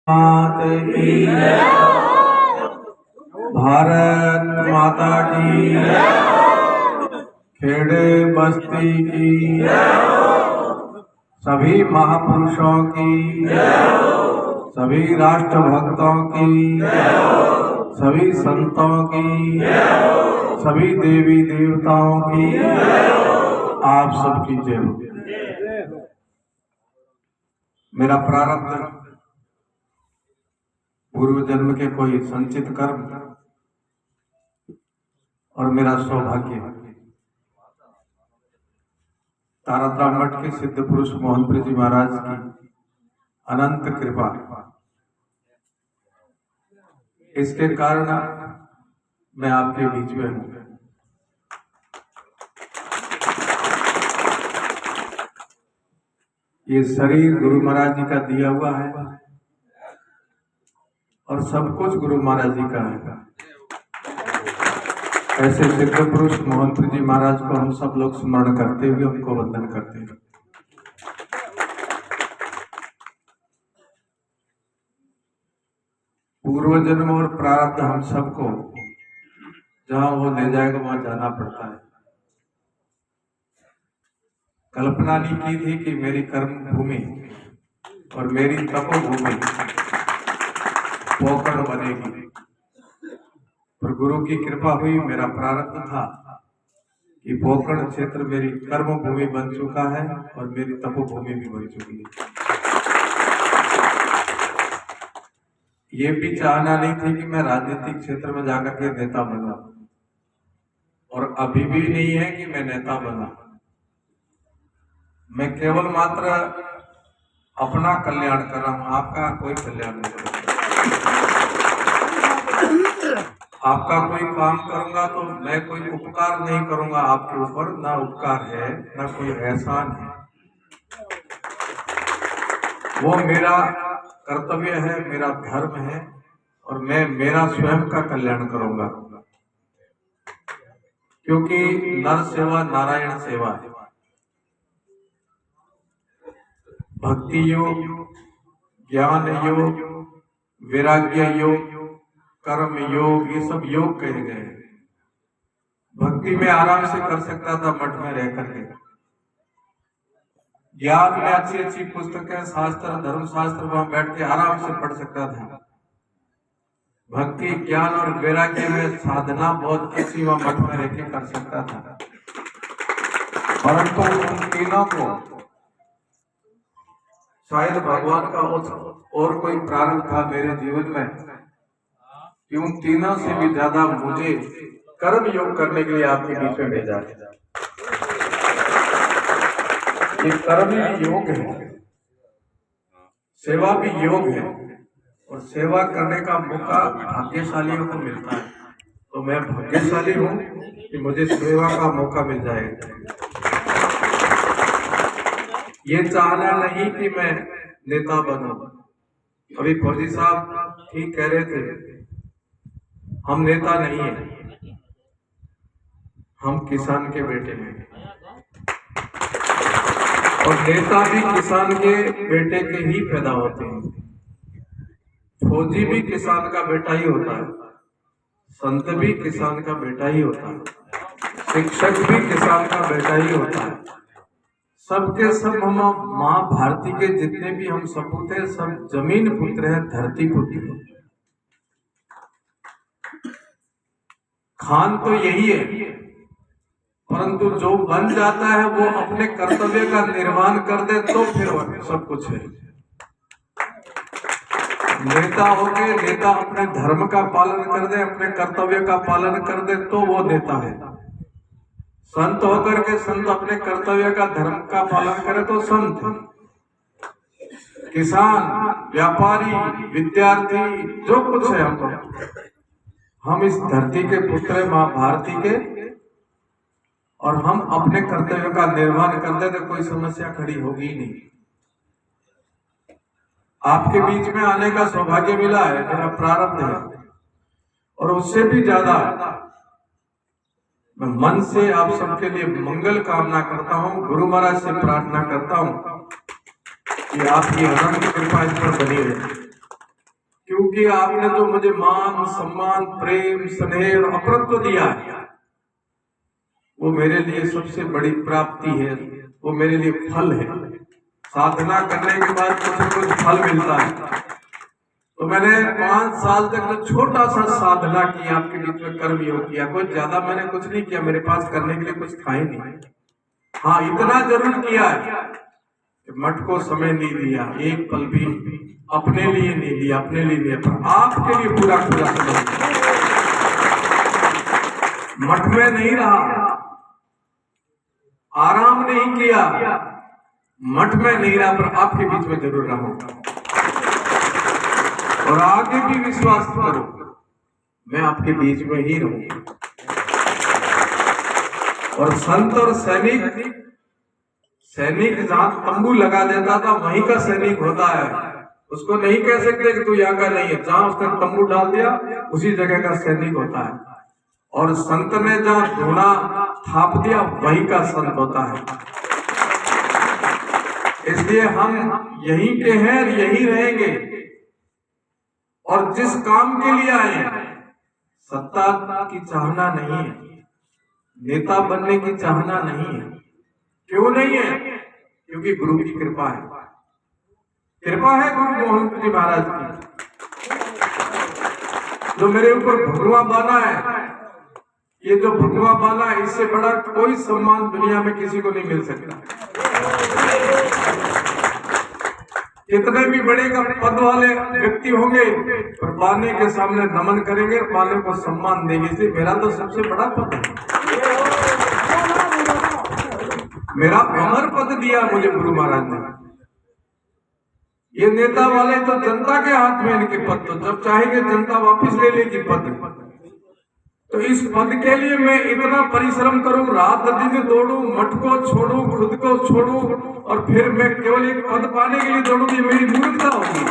मात की भारत माता की खेड़े बस्ती की सभी महापुरुषों की सभी राष्ट्रभक्तों की सभी संतों की सभी देवी देवताओं की आप सबकी जय हो। मेरा प्रारब्ध पूर्व जन्म के कोई संचित कर्म और मेरा सौभाग्य तारातरा मठ के सिद्ध पुरुष मोहनपुरी जी महाराज की अनंत कृपा, इसके कारण मैं आपके बीच में हूं। ये शरीर गुरु महाराज जी का दिया हुआ है और सब कुछ गुरु महाराज जी का है। ऐसे सिद्ध पुरुष मोहनपुरी जी महाराज को हम सब लोग स्मरण करते हुए उनको वंदन करते हैं। पूर्व जन्म और प्रारब्ध हम सबको जहां वो ले जाएगा वहां जाना पड़ता है। कल्पना नहीं की थी कि मेरी कर्म भूमि और मेरी तपोभूमि पोखर बनेगी, पर गुरु की कृपा हुई। मेरा प्रारब्ध था कि पोखर क्षेत्र मेरी कर्म भूमि बन चुका है और मेरी तपोभूमि भी बन चुकी है। ये भी चाहना नहीं थी कि मैं राजनीतिक क्षेत्र में जाकर के नेता बना, और अभी भी नहीं है कि मैं नेता बना। मैं केवल मात्र अपना कल्याण कर रहा हूं, आपका कोई कल्याण नहीं कर रहा। आपका कोई काम करूंगा तो मैं कोई उपकार नहीं करूंगा आपके ऊपर, ना उपकार है ना कोई एहसान है। वो मेरा कर्तव्य है, मेरा धर्म है, और मैं मेरा स्वयं का कल्याण करूंगा, क्योंकि नर सेवा नारायण सेवा है। भक्ति योग, ज्ञान योग, वैराग्य योग, कर्म योग, ये सब योग कहे गए। भक्ति में आराम से कर सकता था मठ में रह करके, ज्ञान में अच्छी अच्छी पुस्तकें, शास्त्र, धर्मशास्त्र वहां बैठ के आराम से पढ़ सकता था। भक्ति, ज्ञान और वैराग्य में साधना बहुत अच्छी वहां मठ में रह के कर सकता था। परंतु उन तीनों को शायद भगवान का और कोई प्रारंभ था मेरे जीवन में कि उन तीनों से भी ज्यादा मुझे कर्म योग करने के लिए आपके बीच में भेजा है। ये कर्म भी योग है, सेवा भी योग है, और सेवा करने का मौका भाग्यशालियों को मिलता है। तो मैं भाग्यशाली हूं कि मुझे सेवा का मौका मिल जाएगा। ये चाहना नहीं कि मैं नेता बनूं। अभी फौजी साहब ठीक कह रहे थे, हम नेता नहीं है, हम किसान के बेटे हैं, और नेता भी किसान के बेटे के ही पैदा होते हैं। फौजी भी किसान का बेटा ही होता है, संत भी किसान का बेटा ही होता है, शिक्षक भी किसान का बेटा ही होता है। सबके सब हम माँ भारती के जितने भी हम सपूत हैं, सब जमीन पुत्र है, धरती पुत्र है। खान तो यही है, परंतु जो बन जाता है वो अपने कर्तव्य का निर्वहन कर दे तो फिर सब कुछ है। नेता हो के नेता अपने धर्म का पालन कर दे, अपने कर्तव्य का पालन कर दे तो वो नेता है। संत होकर के संत अपने कर्तव्य का, धर्म का पालन करे तो संत है। किसान, व्यापारी, विद्यार्थी, जो कुछ है हम इस धरती के पुत्र माँ भारती के, और हम अपने कर्तव्य का निर्वहन कर दे तो कोई समस्या खड़ी होगी नहीं। आपके बीच में आने का सौभाग्य मिला है, मेरा प्रारब्ध है, और उससे भी ज्यादा मैं मन से आप सबके लिए मंगल कामना करता हूं। गुरु महाराज से प्रार्थना करता हूं कि आपकी अनंत कृपा इस पर बनी रहे। क्योंकि आपने जो मुझे मान सम्मान प्रेम स्नेह और अपरत्व दिया है, वो मेरे लिए सबसे बड़ी प्राप्ति है, वो मेरे लिए फल है। साधना करने के बाद कुछ न कुछ फल मिलता है। तो मैंने 5 साल तक तो छोटा सा साधना की, आपके बीच में कर्म योग किया, कुछ ज्यादा मैंने कुछ नहीं किया, मेरे पास करने के लिए कुछ था ही नहीं। हाँ, इतना जरूर किया है कि मठ को समय नहीं दिया, एक पल भी अपने लिए नहीं दिया, अपने लिए नहीं, पर आपके लिए पूरा पूरा समय मठ में नहीं रहा, आराम नहीं किया, मठ में नहीं रहा, पर आपके बीच में जरूर रहूंगा। और आगे भी विश्वास करो, मैं आपके बीच में ही रहूंगा। और संत और सैनिक जहां तंबू लगा देता था वहीं का सैनिक होता है, उसको नहीं कह सकते कि तू यहाँ का नहीं है। जहां उसने तंबू डाल दिया उसी जगह का सैनिक होता है। और संत ने जहां धूना थाप दिया वहीं का संत होता है। इसलिए हम यहीं के हैं और यहीं रहेंगे। और जिस काम के लिए आए, सत्ता की चाहना नहीं है, नेता बनने की चाहना नहीं है। क्यों नहीं है? क्योंकि गुरु की कृपा है, कृपा है गुरु मोहन जी महाराज की, जो मेरे ऊपर भगवा बाना है। ये जो भगवा बाना है, इससे बड़ा कोई सम्मान दुनिया में किसी को नहीं मिल सकता। कितने भी बड़े का पद वाले व्यक्ति होंगे, पर बाने के सामने नमन करेंगे, बाने को सम्मान देंगे। इसलिए मेरा तो सबसे बड़ा पद है, मेरा अमर पद दिया मुझे गुरु महाराज ने। ये नेता वाले तो जनता के हाथ में इनके पद, तो जब चाहेंगे जनता वापस ले लेगी पद। तो इस पद के लिए मैं इतना परिश्रम करूं, रात दिन दौड़ूं, मठ को छोड़ूं, खुद को छोड़ूं, और फिर मैं केवल एक पद पाने के लिए दौड़ूंगी, मेरी मूर्खता होगी।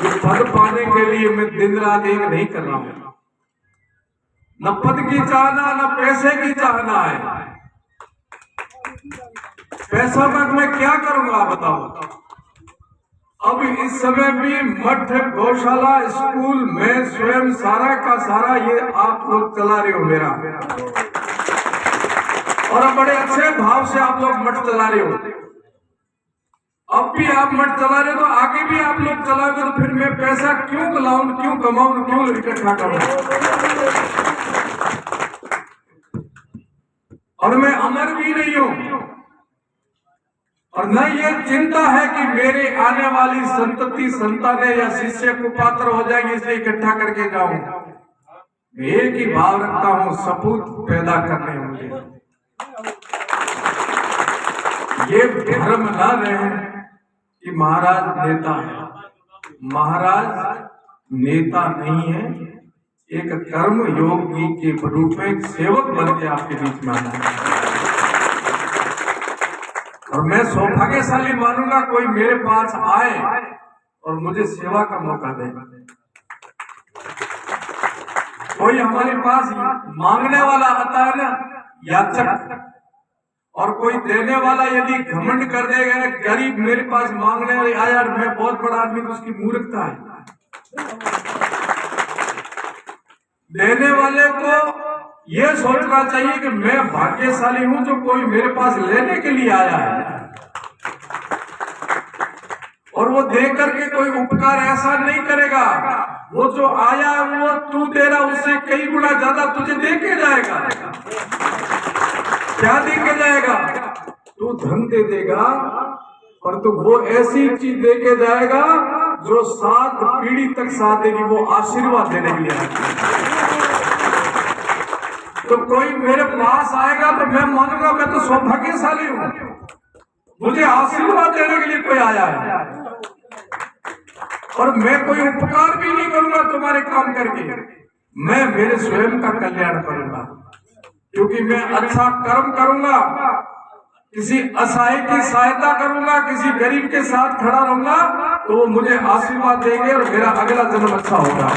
ये पद पाने के लिए मैं दिन रात एक नहीं कर रहा हूं। न पद की चाहना, न पैसे की चाहना है। पैसों तक मैं क्या करूंगा बताओ? अब इस समय भी मठ, गौशाला, स्कूल में स्वयं सारा का सारा ये आप लोग चला रहे हो मेरा, और बड़े अच्छे भाव से आप लोग मठ चला रहे हो। अब भी आप मठ चला रहे हो, तो आगे भी आप लोग चलाओगे, तो फिर मैं पैसा क्यों कमाऊं, क्यों कमाऊं, क्यों इकट्ठा करूं? और मैं अमर भी नहीं हूं, और न ये चिंता है कि मेरे आने वाली संतति, संतानें या शिष्य कुपात्र हो जाएंगे इसलिए इकट्ठा करके जाऊं। मैं एक ही भाव रखता हूं, सपूत पैदा करने होंगे। ये भ्रम न रहे कि महाराज नेता है। महाराज नेता नहीं है, एक कर्म योगी के रूप में एक सेवक बन के आपके बीच में आना है। और मैं सौभाग्यशाली मानूंगा कोई मेरे पास आए और मुझे सेवा का मौका दे। कोई हमारे पास मांगने वाला आता है ना, याचक, और कोई देने वाला यदि घमंड कर देगा, गरीब मेरे पास मांगने वाले आया यार मैं बहुत बड़ा आदमी, तो उसकी मूर्खता है। देने वाले को ये सोचना चाहिए कि मैं भाग्यशाली हूं जो कोई मेरे पास लेने के लिए आया है, और वो दे करके कोई उपकार ऐसा नहीं करेगा। वो जो आया वो तू दे रहा, उससे कई गुना ज्यादा तुझे दे के जाएगा। क्या दे के जाएगा? तू धन दे देगा, और तू वो ऐसी चीज दे के जाएगा जो 7 पीढ़ी तक साथ देगी, वो आशीर्वाद देने के लिए। तो कोई मेरे पास आएगा तो मैं मानूंगा मैं तो सौभाग्यशाली हूं, मुझे आशीर्वाद देने के लिए कोई आया है। और मैं कोई उपकार भी नहीं करूंगा तुम्हारे काम करके, मैं मेरे स्वयं का कल्याण करूंगा, क्योंकि मैं अच्छा कर्म करूंगा, किसी असहाय की सहायता करूंगा, किसी गरीब के साथ खड़ा रहूंगा, तो वो मुझे आशीर्वाद देंगे और मेरा अगला जन्म अच्छा होगा।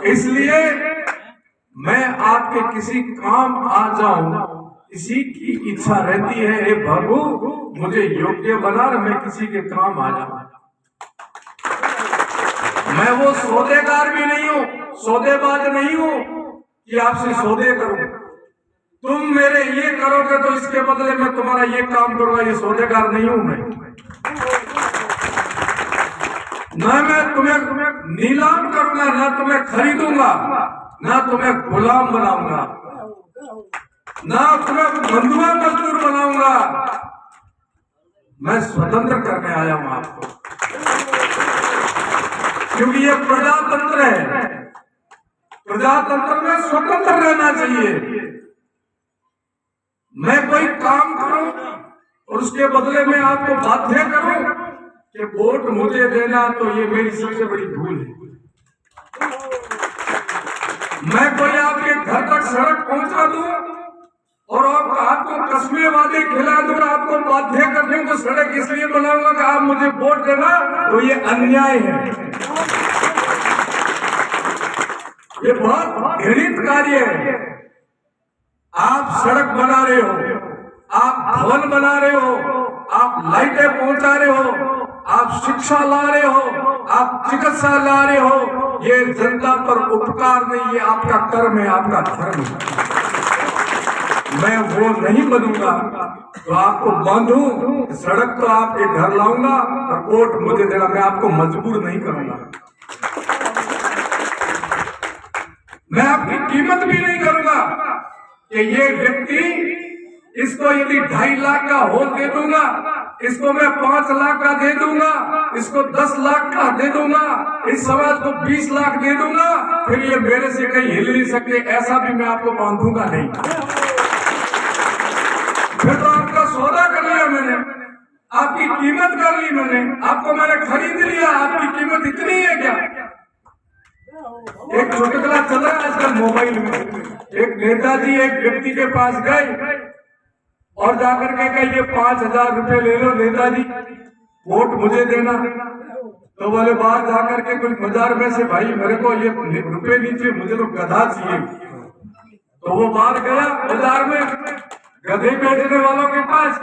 इसलिए मैं आपके किसी काम आ जाऊं इसी की इच्छा रहती है, हे प्रभु मुझे योग्य बना और मैं किसी के काम आ जाऊं। मैं वो सौदेगार भी नहीं हूं, सौदेबाज नहीं हूं कि आपसे सौदे करूं। तुम मेरे ये करोगे तो इसके बदले में तुम्हारा ये काम करूंगा, ये सौदेगार नहीं हूं मैं। न मैं तुम्हें नीलाम करूंगा, न तुम्हें खरीदूंगा, न तुम्हें गुलाम बनाऊंगा, ना तुम्हें बंधुआ मजदूर बनाऊंगा। मैं स्वतंत्र करने आया हूं आपको, क्योंकि ये प्रजातंत्र है। प्रजातंत्र में स्वतंत्र रहना चाहिए। मैं कोई काम करूं और उसके बदले में आपको बाध्य करूं कि वोट मुझे देना, तो ये मेरी सबसे बड़ी भूल है। मैं कोई आपके घर तक सड़क पहुंचा दूं और आपको कस्मे वादे खिला दूं, आपको बाध्य कर दूं तो सड़क इसलिए बनाऊंगा कि आप मुझे वोट देना, तो ये अन्याय है। ये बहुत घृणित कार्य है। आप सड़क बना रहे हो, आप भवन बना रहे हो, आप लाइटें पहुंचा रहे हो, आप शिक्षा ला रहे हो, आप चिकित्सा ला रहे हो। ये जनता पर उपकार नहीं, ये आपका कर्म है, आपका धर्म है। मैं वो नहीं बनूंगा तो आपको बांधूं, सड़क तो आपके घर लाऊंगा और वोट मुझे देना। मैं आपको मजबूर नहीं करूंगा, मैं आपकी कीमत भी नहीं करूंगा कि ये व्यक्ति, इसको यदि 2.5 लाख का होल दे दूंगा, इसको मैं 5 लाख का दे दूंगा, इसको 10 लाख का दे दूंगा, इस समाज को 20 लाख दे दूंगा, फिर ये मेरे से कहीं हिल नहीं सकते, ऐसा भी मैं आपको बांधूंगा नहीं। फिर तो आपका सौदा कर लिया मैंने, आपकी कीमत कर ली मैंने, आपको मैंने खरीद लिया। आपकी कीमत इतनी है क्या? एक चुटकुला चल रहा है आजकल मोबाइल में। एक नेताजी एक व्यक्ति के पास गए और जाकर के कहे ये 5,000 रुपए ले लो नेताजी, वोट मुझे देना। तो बोले बाहर जाकर के कुछ बाजार में से, भाई मेरे को ये रुपए नहीं चाहिए, मुझे तो गधा चाहिए। तो वो बाहर गया बाजार में गधे बेचने वालों के पास,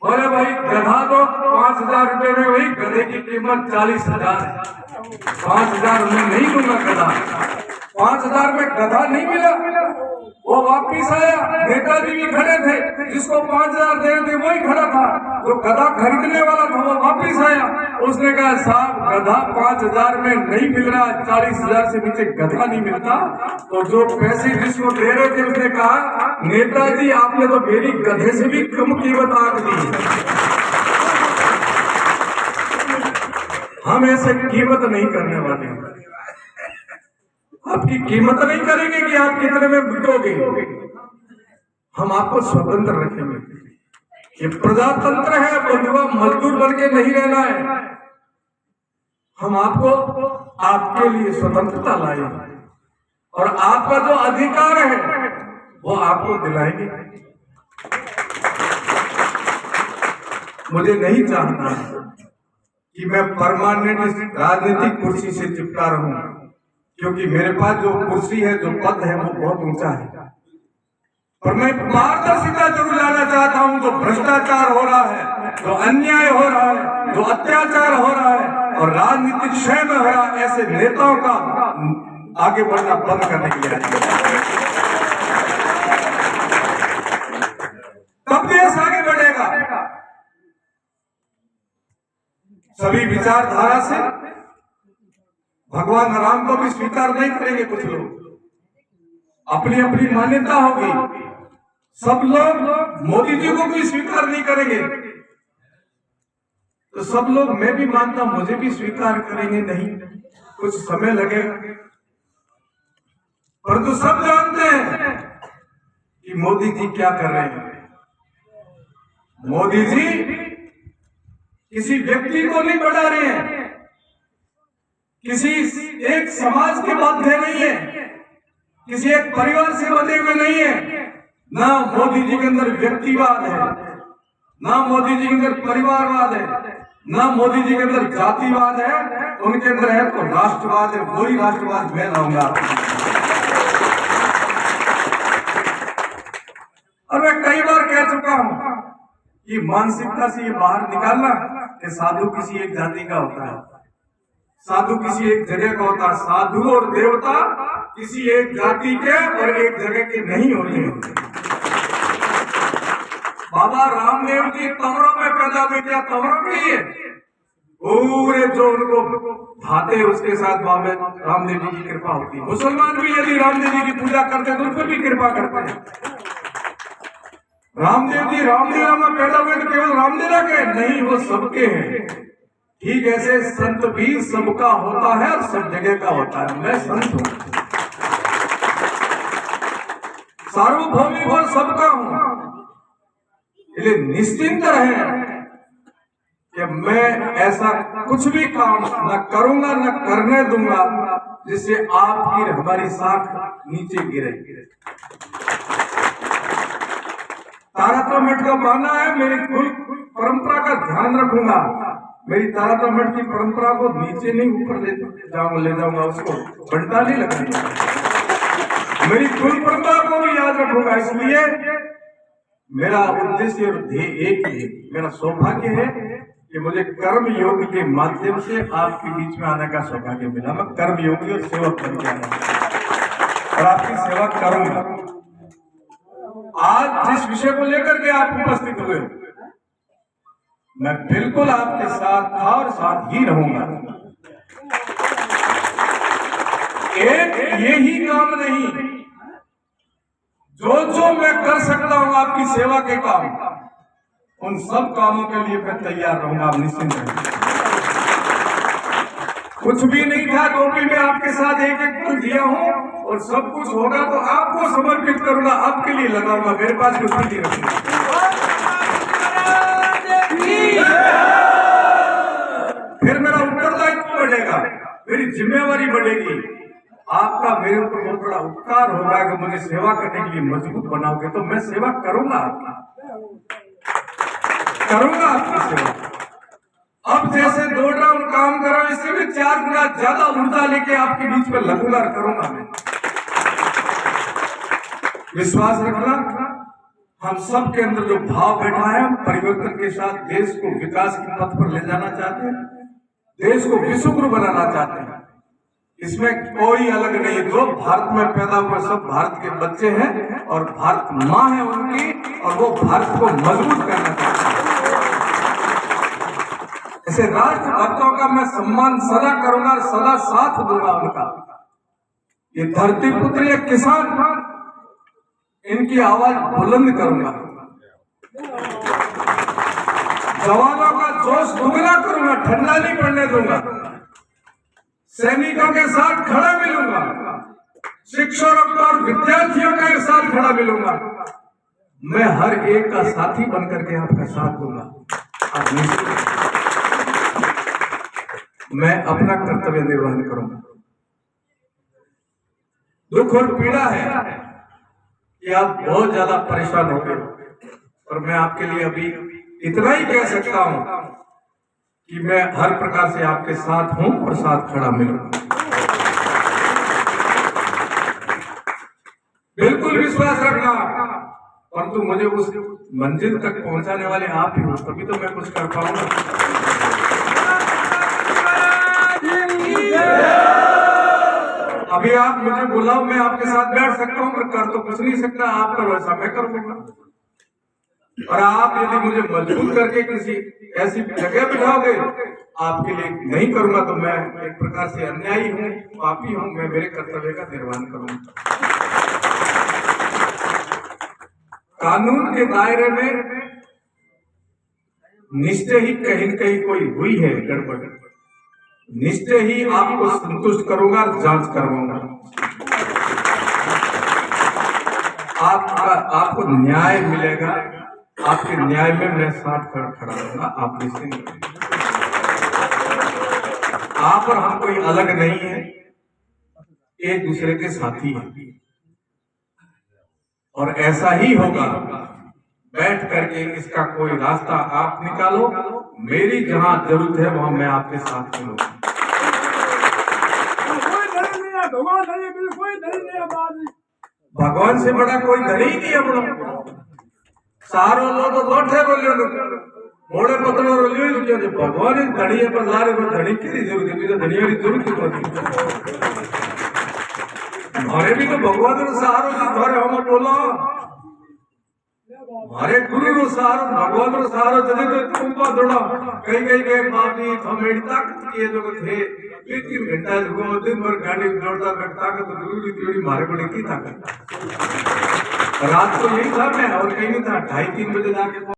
बोले भाई गधा दो 5,000 रुपए में, वही गधे की कीमत 40,000 है। 5,000 मैं नहीं दूंगा गधा। 5,000 में गधा नहीं मिला। वो वापिस आया, नेताजी भी खड़े थे, जिसको 5,000 दे थे वही खड़ा था, जो गधा खरीदने वाला था वो वापिस आया। उसने कहा साहब गधा 5,000 में नहीं मिल रहा, 40,000 से नीचे गधा नहीं मिलता। तो जो पैसे जिसको दे रहे थे उसने कहा नेताजी आपने तो मेरी गधे से भी कम कीमत आंक दी। हम ऐसे कीमत नहीं करने वाले हैं। आपकी कीमत नहीं करेंगे कि आप कितने में बिकोगे। हम आपको स्वतंत्र रखेंगे। ये प्रजातंत्र है, बंधुआ मजदूर बन के नहीं रहना है। हम आपको आपके लिए स्वतंत्रता लाए और आपका जो अधिकार है वो आपको दिलाएंगे। मुझे नहीं चाहता कि मैं परमानेंट राजनीतिक कुर्सी से चिपका रहूं, क्योंकि मेरे पास जो कुर्सी है, जो पद है, वो बहुत ऊंचा है। पर मैं पारदर्शिता जरूर लाना चाहता हूं। जो भ्रष्टाचार हो रहा है, जो अन्याय हो रहा है, जो अत्याचार हो रहा है और राजनीतिक क्षय में हो रहा है, ऐसे नेताओं का आगे बढ़ना बंद करने के लिए तब देश आगे बढ़ेगा। सभी विचारधारा से भगवान राम को भी स्वीकार नहीं करेंगे। कुछ लोग अपनी अपनी मान्यता होगी, सब लोग मोदी जी को भी स्वीकार नहीं करेंगे। तो सब लोग, मैं भी मानता हूं, मुझे भी स्वीकार करेंगे नहीं, कुछ समय लगेगा। परंतु सब जानते हैं कि मोदी जी क्या कर रहे हैं। मोदी जी किसी व्यक्ति को नहीं बढ़ा रहे हैं, किसी एक समाज के बाध्य नहीं है, किसी एक परिवार से बंधे हुए नहीं है। ना मोदी जी के अंदर व्यक्तिवाद है, ना मोदी जी के अंदर परिवारवाद है, ना मोदी जी के अंदर जातिवाद है। उनके अंदर है तो राष्ट्रवाद है। वही राष्ट्रवाद मैं लाऊंगा। और मैं कई बार कह चुका हूं कि मानसिकता से ये बाहर निकालना कि साधु किसी एक जाति का होता है, साधु किसी एक जगह का होता है। साधु और देवता किसी एक जाति के और एक जगह के नहीं होते हैं। बाबा रामदेव जी तंवरों में पैदा हुए, क्या तंवरों के लिए पूरे जो उनको भाते उसके साथ बाबा रामदेव जी की कृपा होती है। मुसलमान भी यदि रामदेव जी की पूजा करते तो उन पर भी कृपा करते हैं। रामदेव जी रामलीला में पैदा हुए तो केवल रामलीला के नहीं, वो सबके हैं। ठीक ऐसे संत भी सबका होता है और सब जगह का होता है। मैं संत हूं, सार्वभौमिक और सबका हूं, इसलिए निश्चिंत है कि मैं ऐसा कुछ भी काम न करूंगा न करने दूंगा जिससे आपकी हमारी साख नीचे गिरे। तारातों मठ का मानना है, मेरी कुल परंपरा का ध्यान रखूंगा। मेरी तारातों मठ की परंपरा को नीचे नहीं ऊपर ले जाऊंगा, उसको बंटा नहीं लगाऊंगा। मेरी कुल परंपरा को भी याद रखूंगा। इसलिए मेरा उद्देश्य और ध्येय एक ही है। मेरा सौभाग्य है कि मुझे कर्म योग के माध्यम से आपके बीच में आने का सौभाग्य मिला। मैं कर्म योगी और सेवक बन के आया और आपकी सेवा करूंगा। आज जिस विषय को लेकर के आप उपस्थित हुए, मैं बिल्कुल आपके साथ था और साथ ही रहूंगा। एक यही काम नहीं, जो मैं कर सकता हूं आपकी सेवा के काम, उन सब कामों के लिए मैं तैयार रहूंगा। आप निश्चिंत रहें। कुछ भी नहीं था तो भी मैं आपके साथ एक एक पल जिया हूं और सब कुछ होगा तो आपको समर्पित करूंगा, आपके लिए लगाऊंगा। मेरे पास कुछ नहीं रखूंगा। फिर मेरा उत्तरदायित्व बढ़ेगा, मेरी जिम्मेवारी बढ़ेगी। आपका मेरे ऊपर बहुत बड़ा उपकार होगा कि मुझे सेवा करने के लिए मजबूत बनाओगे, तो मैं सेवा करूंगा आपकी सेवा। अब जैसे दौड़ रहा हूं, काम कर रहा हूं, इससे भी 4 गुना ज्यादा ऊर्जा लेके आपके बीच में लगूंगा, करूंगा मैं। विश्वास रखना, हम सब के अंदर जो भाव बैठा है, हम परिवर्तन के साथ देश को विकास के पथ पर ले जाना चाहते हैं, देश को विश्व गुरु बनाना चाहते हैं। इसमें कोई अलग नहीं। जो भारत में पैदा हुए सब भारत के बच्चे हैं और भारत माँ है उनकी, और वो भारत को मजबूत करना चाहते हैं। ऐसे राष्ट्र भक्तों का मैं सम्मान सदा करूंगा और सदा साथ दूंगा उनका। ये धरती पुत्र, ये किसान, इनकी आवाज बुलंद करूंगा। जवानों का जोश दुगना करूंगा, ठंडा नहीं पड़ने दूंगा। सैनिकों के साथ खड़ा मिलूंगा, शिक्षकों और विद्यार्थियों के साथ खड़ा मिलूंगा। मैं हर एक का साथी बनकर के आपका साथ दूंगा। आप निश्चित, मैं अपना कर्तव्य निर्वहन करूंगा। दुख और पीड़ा है कि आप बहुत ज्यादा परेशान हो गए, और मैं आपके लिए अभी इतना ही कह सकता हूं कि मैं हर प्रकार से आपके साथ हूं और साथ खड़ा मिलूंगा। बिल्कुल विश्वास रखना, परंतु मुझे उस मंजिल तक पहुंचाने वाले आप ही हो, तभी तो मैं कुछ कर पाऊंगा। अभी आप मुझे बुलाओ, मैं आपके साथ बैठ सकता हूं, पर कर तो कुछ नहीं सकता। आप पर वैसा मैं कर दूंगा। और आप यदि मुझे मजबूर करके किसी ऐसी जगह बिठाओगे, आपके लिए नहीं करूंगा, तो मैं एक प्रकार से अन्यायी हूं, पापी हूं। मैं मेरे कर्तव्य का निर्वहन करूंगा। कानून के दायरे में निश्चय ही कहीं न कहीं कोई हुई है गड़बड़, निश्चय ही आपको संतुष्ट करूंगा, जांच करवाऊंगा। आपको न्याय मिलेगा, आपके न्याय में मैं साथ खड़ा रहूंगा। आप निश्चिंत, आप और हम कोई अलग नहीं है, एक दूसरे के साथी हैं। और ऐसा ही होगा, बैठ करके इसका कोई रास्ता आप निकालो। मेरी जहां जरूरत है वहां मैं आपके साथ चलूंगा। भगवान से बड़ा कोई धनी नहीं है। सारो लो तो गोठे बोलियो मोड़े पतलो रोलियो ही क्यों भगवान ही धड़िए पर लारे पर धड़ी की जरूरत है तो धड़िया की जरूरत होती मारे भी तो भगवान रो सहारो की धरे हम टोला मारे गुरु रो सहारो भगवान रो सहारो जदे तो तुमको दौड़ा कई कई के बापी थमेड़ ताकत किए जो थे 3 घंटा को दिन भर गाड़ी दौड़ता करता तो गुरु की थोड़ी मारे पड़े की ताकत रात को यही था मैं और कहीं नहीं था 2:30-3 बजे जाके